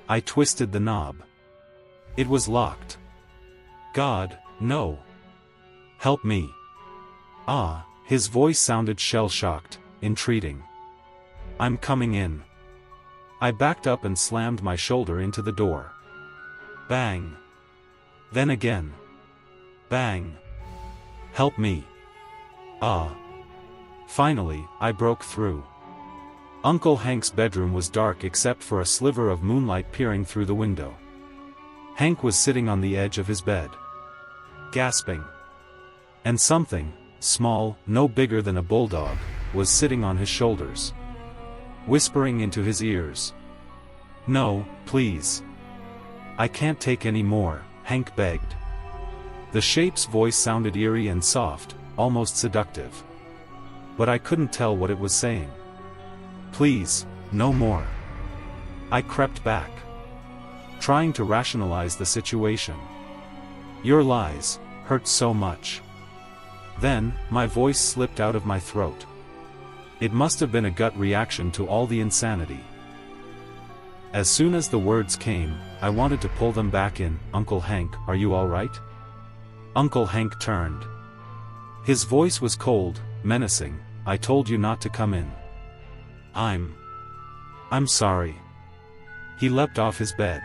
I twisted the knob. It was locked. "God, no. Help me." "Ah," his voice sounded shell-shocked, entreating. "I'm coming in." I backed up and slammed my shoulder into the door. Bang. Then again. Bang. "Help me." "Ah." Finally, I broke through. Uncle Hank's bedroom was dark except for a sliver of moonlight peering through the window. Hank was sitting on the edge of his bed, gasping. And something, small, no bigger than a bulldog, was sitting on his shoulders, whispering into his ears. "No, please. I can't take any more," Hank begged. The shape's voice sounded eerie and soft, almost seductive. But I couldn't tell what it was saying. "Please, no more." I crept back, trying to rationalize the situation. "Your lies hurt so much." Then, my voice slipped out of my throat. It must have been a gut reaction to all the insanity. As soon as the words came, I wanted to pull them back in. "Uncle Hank, are you all right?" Uncle Hank turned. His voice was cold, menacing. "I told you not to come in." I'm sorry." He leapt off his bed,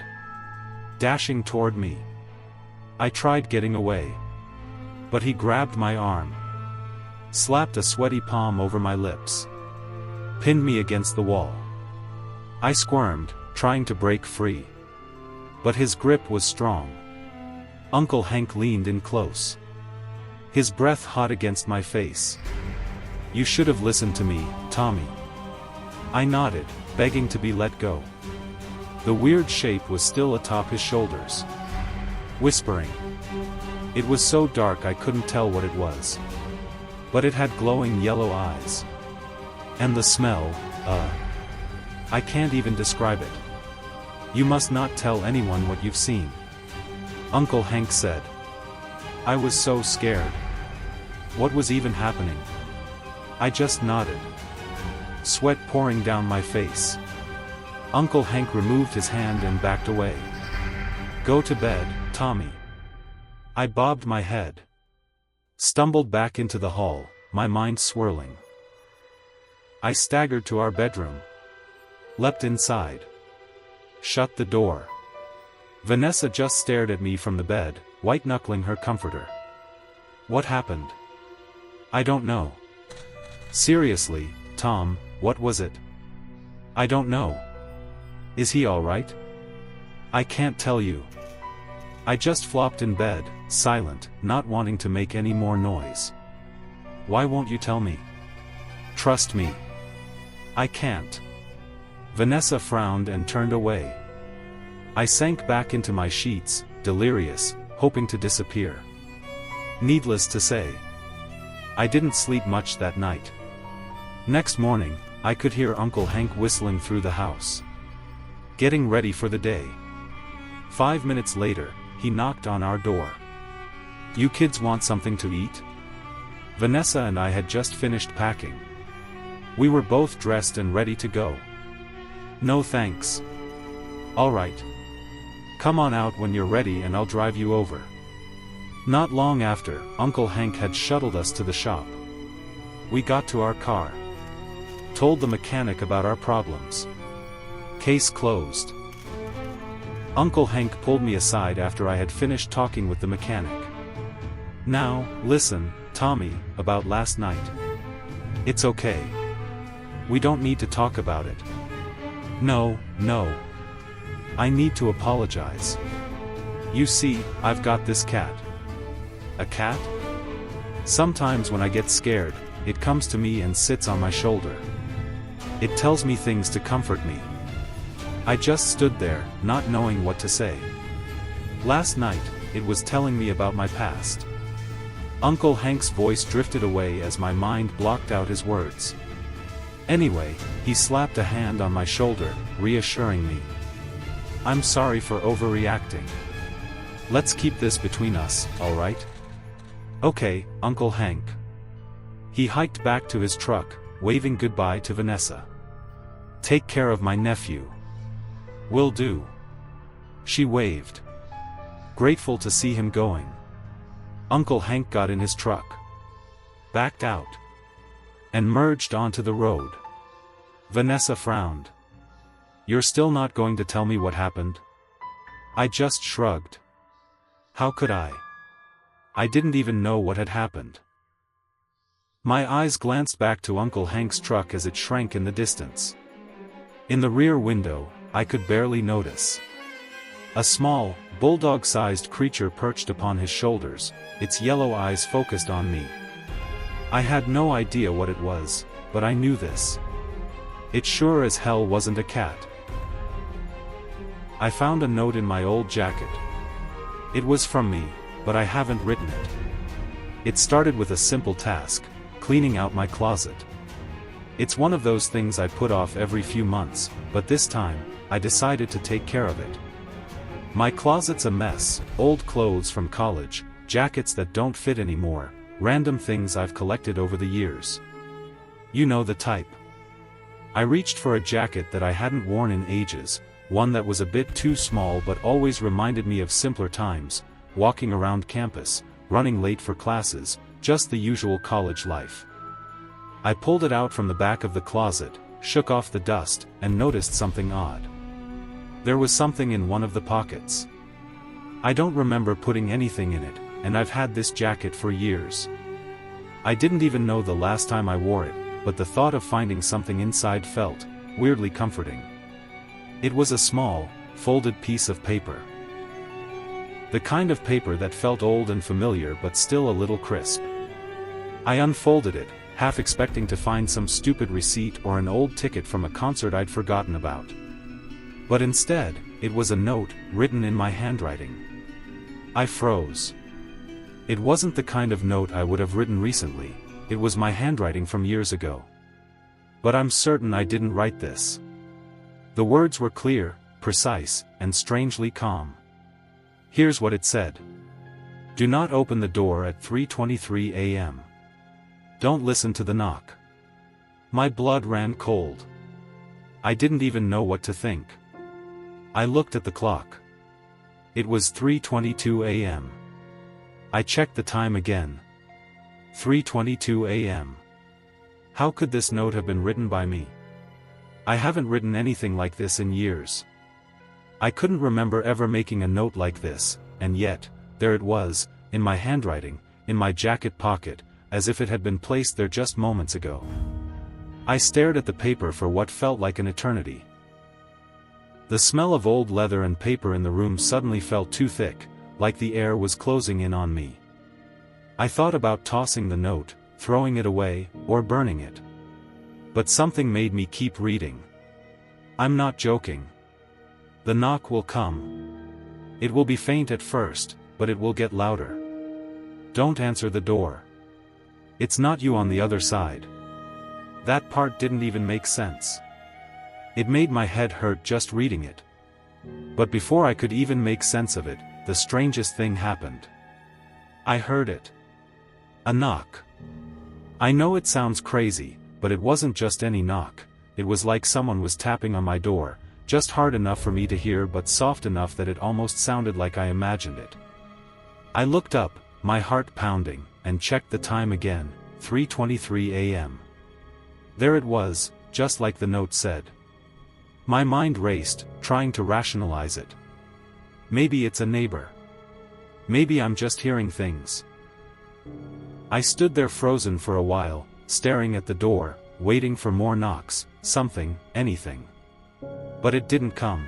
dashing toward me. I tried getting away, but he grabbed my arm, slapped a sweaty palm over my lips, pinned me against the wall. I squirmed, trying to break free, but his grip was strong. Uncle Hank leaned in close, his breath hot against my face. "You should have listened to me, Tommy." I nodded, begging to be let go. The weird shape was still atop his shoulders, whispering. It was so dark I couldn't tell what it was, but it had glowing yellow eyes. And the smell, I can't even describe it. "You must not tell anyone what you've seen," Uncle Hank said. I was so scared. What was even happening? I just nodded, sweat pouring down my face. Uncle Hank removed his hand and backed away. "Go to bed, Tommy." I bobbed my head, stumbled back into the hall, my mind swirling. I staggered to our bedroom, leapt inside, shut the door. Vanessa just stared at me from the bed, white-knuckling her comforter. "What happened?" "I don't know." "Seriously, Tom, what was it?" "I don't know." "Is he all right?" "I can't tell you." I just flopped in bed, silent, not wanting to make any more noise. "Why won't you tell me?" "Trust me." "I can't." Vanessa frowned and turned away. I sank back into my sheets, delirious, hoping to disappear. Needless to say, I didn't sleep much that night. Next morning, I could hear Uncle Hank whistling through the house, getting ready for the day. 5 minutes later, he knocked on our door. "You kids want something to eat?" Vanessa and I had just finished packing. We were both dressed and ready to go. "No thanks." "All right. Come on out when you're ready and I'll drive you over." Not long after, Uncle Hank had shuttled us to the shop. We got to our car, told the mechanic about our problems. Case closed. Uncle Hank pulled me aside after I had finished talking with the mechanic. "Now, listen, Tommy, about last night. It's okay. We don't need to talk about it." No. I need to apologize. You see, I've got this cat." "A cat?" Sometimes when I get scared, it comes to me and sits on my shoulder. It tells me things to comfort me. I just stood there, not knowing what to say. Last night, it was telling me about my past. Uncle Hank's voice drifted away as my mind blocked out his words. Anyway, he slapped a hand on my shoulder, reassuring me. I'm sorry for overreacting. Let's keep this between us, alright? Okay, Uncle Hank. He hiked back to his truck, waving goodbye to Vanessa. Take care of my nephew. Will do. She waved. Grateful to see him going. Uncle Hank got in his truck, backed out, and merged onto the road. Vanessa frowned. You're still not going to tell me what happened? I just shrugged. How could I? I didn't even know what had happened. My eyes glanced back to Uncle Hank's truck as it shrank in the distance. In the rear window, I could barely notice. A small, bulldog-sized creature perched upon his shoulders, its yellow eyes focused on me. I had no idea what it was, but I knew this. It sure as hell wasn't a cat. I found a note in my old jacket. It was from me, but I haven't written it. It started with a simple task, cleaning out my closet. It's one of those things I put off every few months, but this time, I decided to take care of it. My closet's a mess, old clothes from college, jackets that don't fit anymore, random things I've collected over the years. You know the type. I reached for a jacket that I hadn't worn in ages, one that was a bit too small but always reminded me of simpler times, walking around campus, running late for classes, just the usual college life. I pulled it out from the back of the closet, shook off the dust, and noticed something odd. There was something in one of the pockets. I don't remember putting anything in it, and I've had this jacket for years. I didn't even know the last time I wore it, but the thought of finding something inside felt weirdly comforting. It was a small, folded piece of paper. The kind of paper that felt old and familiar but still a little crisp. I unfolded it, half expecting to find some stupid receipt or an old ticket from a concert I'd forgotten about. But instead, it was a note, written in my handwriting. I froze. It wasn't the kind of note I would have written recently, it was my handwriting from years ago. But I'm certain I didn't write this. The words were clear, precise, and strangely calm. Here's what it said. Do not open the door at 3:23 a.m. Don't listen to the knock. My blood ran cold. I didn't even know what to think. I looked at the clock. It was 3:22 a.m. I checked the time again. 3:22 a.m. How could this note have been written by me? I haven't written anything like this in years. I couldn't remember ever making a note like this, and yet, there it was, in my handwriting, in my jacket pocket, as if it had been placed there just moments ago. I stared at the paper for what felt like an eternity. The smell of old leather and paper in the room suddenly felt too thick, like the air was closing in on me. I thought about tossing the note, throwing it away, or burning it. But something made me keep reading. I'm not joking. The knock will come. It will be faint at first, but it will get louder. Don't answer the door. It's not you on the other side. That part didn't even make sense. It made my head hurt just reading it. But before I could even make sense of it, the strangest thing happened. I heard it. A knock. I know it sounds crazy, but it wasn't just any knock, it was like someone was tapping on my door, just hard enough for me to hear but soft enough that it almost sounded like I imagined it. I looked up, my heart pounding, and checked the time again, 3:23 a.m. There it was, just like the note said. My mind raced, trying to rationalize it. Maybe it's a neighbor. Maybe I'm just hearing things. I stood there frozen for a while, staring at the door, waiting for more knocks, something, anything. But it didn't come.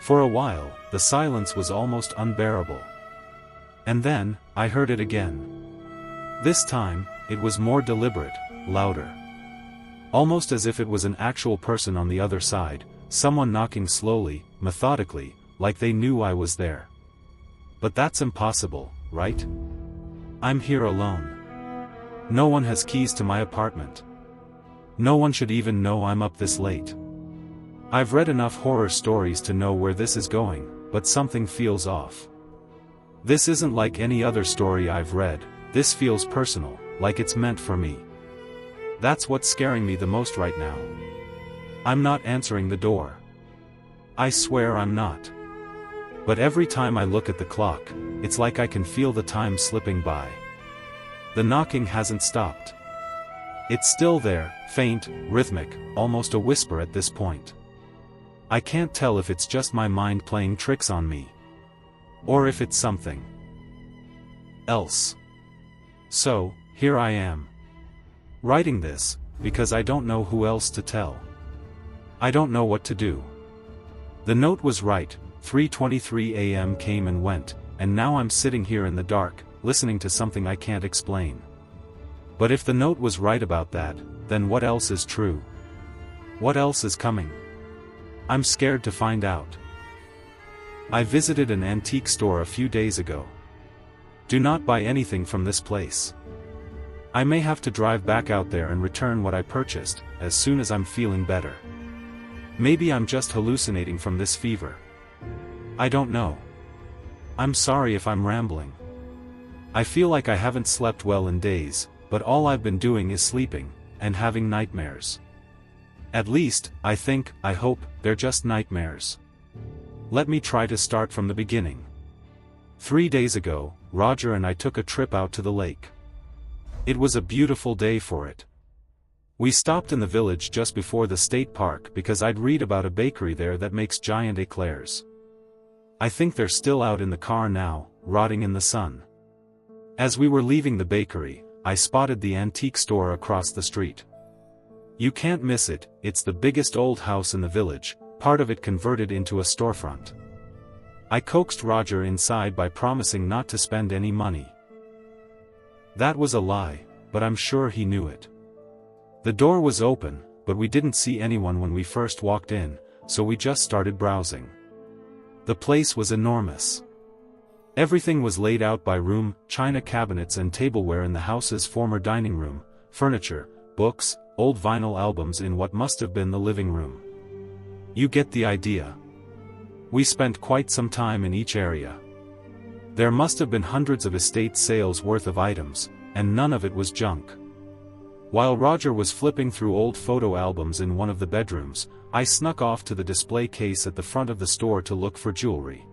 For a while, the silence was almost unbearable. And then, I heard it again. This time, it was more deliberate, louder. Almost as if it was an actual person on the other side, someone knocking slowly, methodically, like they knew I was there. But that's impossible, right? I'm here alone. No one has keys to my apartment. No one should even know I'm up this late. I've read enough horror stories to know where this is going, but something feels off. This isn't like any other story I've read, this feels personal, like it's meant for me. That's what's scaring me the most right now. I'm not answering the door. I swear I'm not. But every time I look at the clock, it's like I can feel the time slipping by. The knocking hasn't stopped. It's still there, faint, rhythmic, almost a whisper at this point. I can't tell if it's just my mind playing tricks on me, or if it's something else. So, here I am. Writing this, because I don't know who else to tell. I don't know what to do. The note was right, 3:23 a.m. came and went, and now I'm sitting here in the dark, listening to something I can't explain. But if the note was right about that, then what else is true? What else is coming? I'm scared to find out. I visited an antique store a few days ago. Do not buy anything from this place. I may have to drive back out there and return what I purchased, as soon as I'm feeling better. Maybe I'm just hallucinating from this fever. I don't know. I'm sorry if I'm rambling. I feel like I haven't slept well in days, but all I've been doing is sleeping, and having nightmares. At least, I hope, they're just nightmares. Let me try to start from the beginning. 3 days ago, Roger and I took a trip out to the lake. It was a beautiful day for it. We stopped in the village just before the state park because I'd read about a bakery there that makes giant eclairs. I think they're still out in the car now, rotting in the sun. As we were leaving the bakery, I spotted the antique store across the street. You can't miss it, it's the biggest old house in the village, part of it converted into a storefront. I coaxed Roger inside by promising not to spend any money. That was a lie, but I'm sure he knew it. The door was open, but we didn't see anyone when we first walked in, so we just started browsing. The place was enormous. Everything was laid out by room, china cabinets and tableware in the house's former dining room, furniture, books, old vinyl albums in what must have been the living room. You get the idea. We spent quite some time in each area. There must have been hundreds of estate sales worth of items, and none of it was junk. While Roger was flipping through old photo albums in one of the bedrooms, I snuck off to the display case at the front of the store to look for jewelry.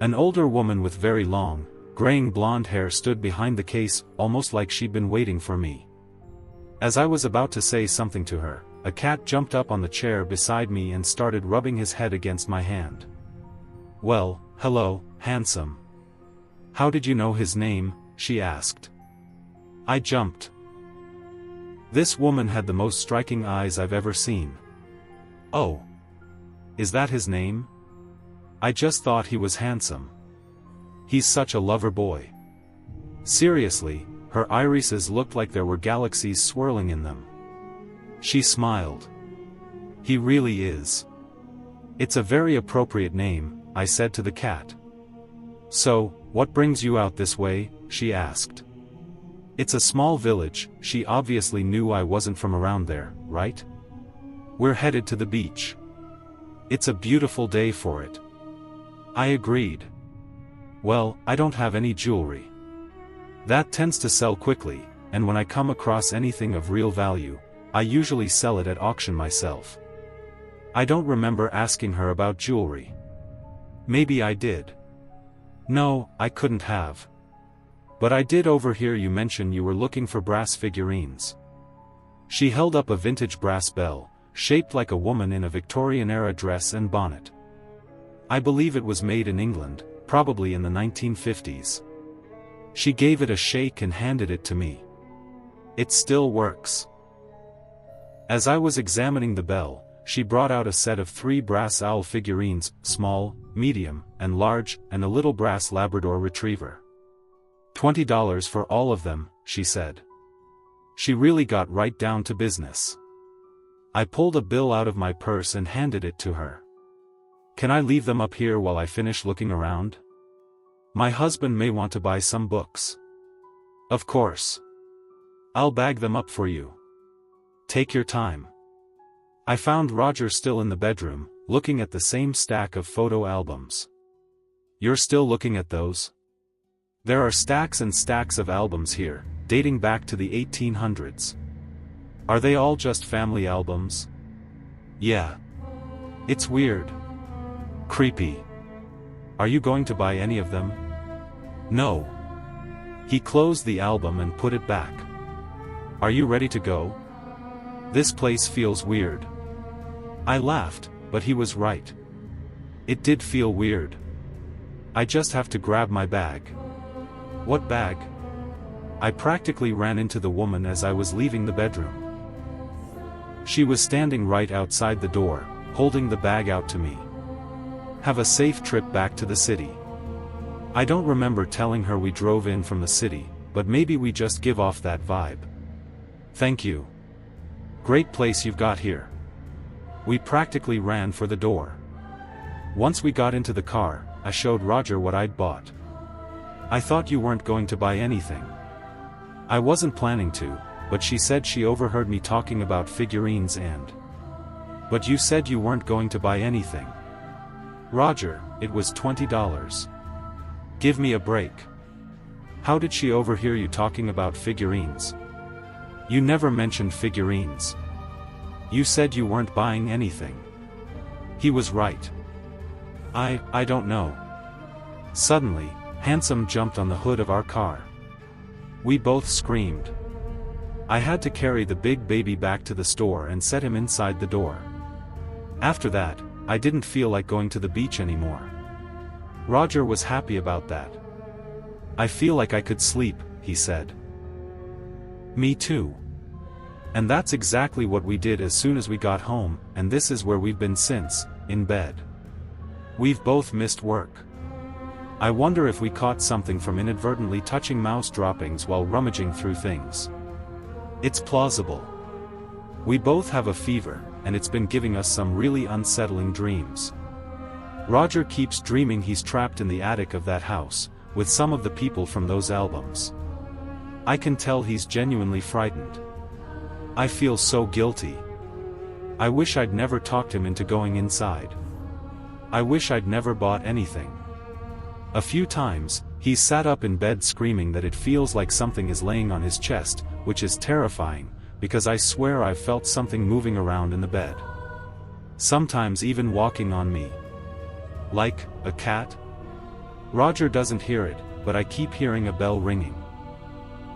An older woman with very long, graying blonde hair stood behind the case, almost like she'd been waiting for me. As I was about to say something to her, a cat jumped up on the chair beside me and started rubbing his head against my hand. "Well, hello, handsome. How did you know his name?" she asked. I jumped. This woman had the most striking eyes I've ever seen. "Oh. Is that his name? I just thought he was handsome. He's such a lover boy." Seriously, her irises looked like there were galaxies swirling in them. She smiled. "He really is. It's a very appropriate name," I said to the cat. "So, what brings you out this way?" she asked. "It's a small village," she obviously knew I wasn't from around there, right? "We're headed to the beach. It's a beautiful day for it." I agreed. "Well, I don't have any jewelry. That tends to sell quickly, and when I come across anything of real value, I usually sell it at auction myself." I don't remember asking her about jewelry. Maybe I did. No, I couldn't have. But I did overhear you mention you were looking for brass figurines. She held up a vintage brass bell, shaped like a woman in a Victorian-era dress and bonnet. I believe it was made in England, probably in the 1950s. She gave it a shake and handed it to me. "It still works." As I was examining the bell, she brought out a set of 3 brass owl figurines, small, medium, and large, and a little brass Labrador retriever. $20 for all of them, she said. She really got right down to business. I pulled a bill out of my purse and handed it to her. Can I leave them up here while I finish looking around? My husband may want to buy some books. Of course. I'll bag them up for you. Take your time. I found Roger still in the bedroom, looking at the same stack of photo albums. You're still looking at those? There are stacks and stacks of albums here, dating back to the 1800s. Are they all just family albums? Yeah. It's weird. Creepy. Are you going to buy any of them? No. He closed the album and put it back. Are you ready to go? This place feels weird. I laughed, but he was right. It did feel weird. I just have to grab my bag. What bag? I practically ran into the woman as I was leaving the bedroom. She was standing right outside the door, holding the bag out to me. Have a safe trip back to the city. I don't remember telling her we drove in from the city, but maybe we just give off that vibe. Thank you. Great place you've got here. We practically ran for the door. Once we got into the car, I showed Roger what I'd bought. I thought you weren't going to buy anything. I wasn't planning to, but she said she overheard me talking about figurines and... But you said you weren't going to buy anything. Roger, it was $20. Give me a break. How did she overhear you talking about figurines? You never mentioned figurines. You said you weren't buying anything. He was right. I don't know. Suddenly, Handsome jumped on the hood of our car. We both screamed. I had to carry the big baby back to the store and set him inside the door. After that, I didn't feel like going to the beach anymore. Roger was happy about that. I feel like I could sleep, he said. Me too. And that's exactly what we did as soon as we got home, and this is where we've been since, in bed. We've both missed work. I wonder if we caught something from inadvertently touching mouse droppings while rummaging through things. It's plausible. We both have a fever, and it's been giving us some really unsettling dreams. Roger keeps dreaming he's trapped in the attic of that house, with some of the people from those albums. I can tell he's genuinely frightened. I feel so guilty. I wish I'd never talked him into going inside. I wish I'd never bought anything. A few times, he's sat up in bed screaming that it feels like something is laying on his chest, which is terrifying, because I swear I've felt something moving around in the bed. Sometimes even walking on me. Like a cat? Roger doesn't hear it, but I keep hearing a bell ringing.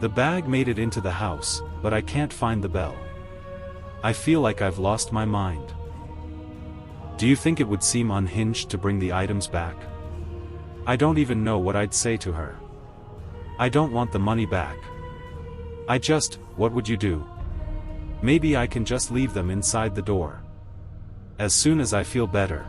The bag made it into the house, but I can't find the bell. I feel like I've lost my mind. Do you think it would seem unhinged to bring the items back? I don't even know what I'd say to her. I don't want the money back. What would you do? Maybe I can just leave them inside the door. As soon as I feel better,